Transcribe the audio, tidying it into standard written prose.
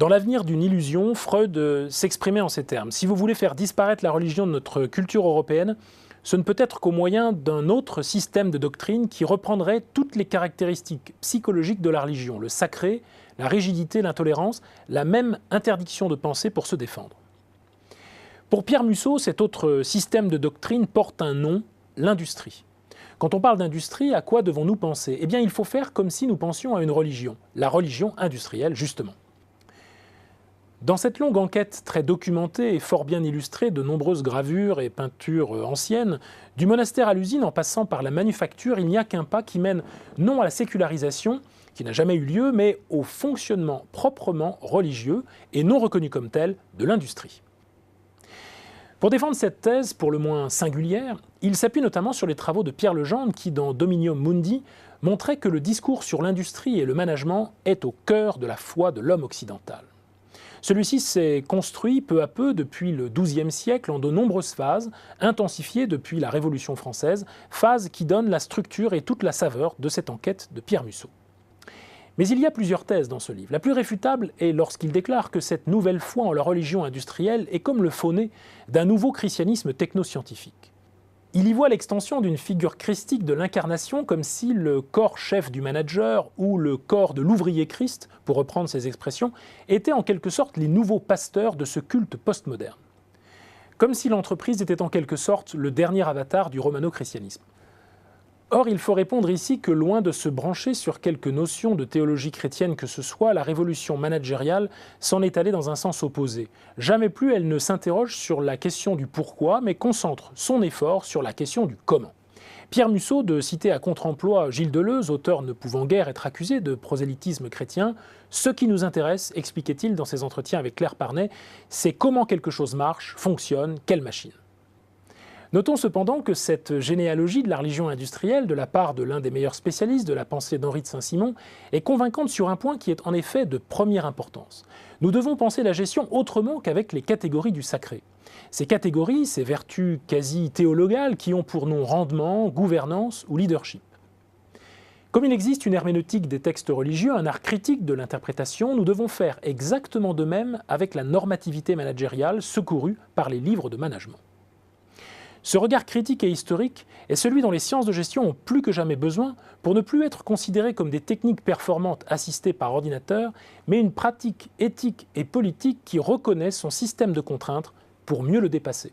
Dans L'avenir d'une illusion, Freud s'exprimait en ces termes. Si vous voulez faire disparaître la religion de notre culture européenne, ce ne peut être qu'au moyen d'un autre système de doctrine qui reprendrait toutes les caractéristiques psychologiques de la religion, le sacré, la rigidité, l'intolérance, la même interdiction de penser pour se défendre. Pour Pierre Musso, cet autre système de doctrine porte un nom, l'industrie. Quand on parle d'industrie, à quoi devons-nous penser? Eh bien, il faut faire comme si nous pensions à une religion, la religion industrielle, justement. Dans cette longue enquête très documentée et fort bien illustrée de nombreuses gravures et peintures anciennes, du monastère à l'usine en passant par la manufacture, il n'y a qu'un pas qui mène non à la sécularisation, qui n'a jamais eu lieu, mais au fonctionnement proprement religieux et non reconnu comme tel de l'industrie. Pour défendre cette thèse pour le moins singulière, il s'appuie notamment sur les travaux de Pierre Legendre qui, dans Dominium Mundi, montrait que le discours sur l'industrie et le management est au cœur de la foi de l'homme occidental. Celui-ci s'est construit peu à peu depuis le XIIe siècle en de nombreuses phases, intensifiées depuis la Révolution française, phases qui donnent la structure et toute la saveur de cette enquête de Pierre Musso. Mais il y a plusieurs thèses dans ce livre. La plus réfutable est lorsqu'il déclare que cette nouvelle foi en la religion industrielle est comme le faux-né d'un nouveau christianisme technoscientifique. Il y voit l'extension d'une figure christique de l'incarnation comme si le corps chef du manager ou le corps de l'ouvrier Christ, pour reprendre ses expressions, étaient en quelque sorte les nouveaux pasteurs de ce culte postmoderne. Comme si l'entreprise était en quelque sorte le dernier avatar du romano-christianisme. Or, il faut répondre ici que loin de se brancher sur quelques notions de théologie chrétienne que ce soit, la révolution managériale s'en est allée dans un sens opposé. Jamais plus elle ne s'interroge sur la question du pourquoi, mais concentre son effort sur la question du comment. Pierre Musso, de citer à contre-emploi Gilles Deleuze, auteur ne pouvant guère être accusé de prosélytisme chrétien, « Ce qui nous intéresse, expliquait-il dans ses entretiens avec Claire Parnet, c'est comment quelque chose marche, fonctionne, quelle machine ». Notons cependant que cette généalogie de la religion industrielle, de la part de l'un des meilleurs spécialistes de la pensée d'Henri de Saint-Simon, est convaincante sur un point qui est en effet de première importance. Nous devons penser la gestion autrement qu'avec les catégories du sacré. Ces catégories, ces vertus quasi théologales qui ont pour nom rendement, gouvernance ou leadership. Comme il existe une herméneutique des textes religieux, un art critique de l'interprétation, nous devons faire exactement de même avec la normativité managériale secourue par les livres de management. Ce regard critique et historique est celui dont les sciences de gestion ont plus que jamais besoin pour ne plus être considérées comme des techniques performantes assistées par ordinateur, mais une pratique éthique et politique qui reconnaît son système de contraintes pour mieux le dépasser.